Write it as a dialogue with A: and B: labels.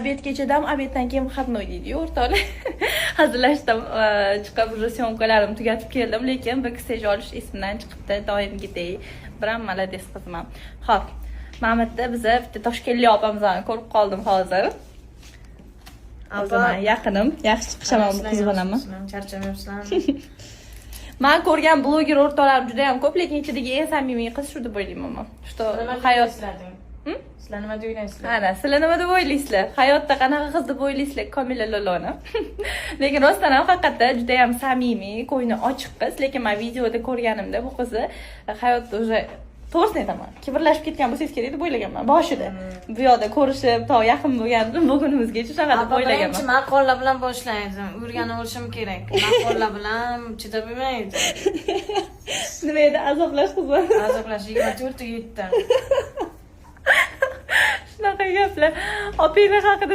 A: Obed kechadam, obeddan keyin xatnoy deydi-yu o'rtoqlar. Hazillashdim, chiqib уже syomkalarimni tugatib keldim, lekin bir kissej olish esimdan chiqibdi, doimgidek. Biram malades qizman. Xo'p, Mamatda biza bitta Toshkentlik opamizni ko'rib qoldim hozir. O'zim yaqinim, yaxshi chiqishaman, qizg'anaman.
B: Charchamayapsizlarmi?
A: Men ko'rgan bloger o'rtoqlarim juda ham ko'p, lekin ichidagi eng samimiy qiz shu deb o'ylayman. Что hayot
B: Sizlar nima deb o'ylaysizlar?
A: Ana, sizlar nima deb o'ylaysizlar? Hayotda qanaqa qiz deb o'ylaysizlar? Komila Loloni. Lekin rostdan ham haqiqatda juda ham samimiy, ko'ngli ochiq qiz, lekin men videoda ko'rganimda bu qizni hayotda уже to'g'risini aytaman. Kibrlashib ketgan bo'lsangiz kerak deb o'ylaganman boshida. Bu yoqda ko'rishib, to yaqin bo'lgandim, bugunimizgacha shunaqa deb o'ylaganman.
B: Birinchi maqollar bilan boshlaydi. O'rganib olishim kerak. Maqollar bilan chidab bo'lmaydi.
A: Nima edi azoblash qizim?
B: Azoblash 24 ga yetdi.
A: Shunaqa gaplar. Opanglar haqida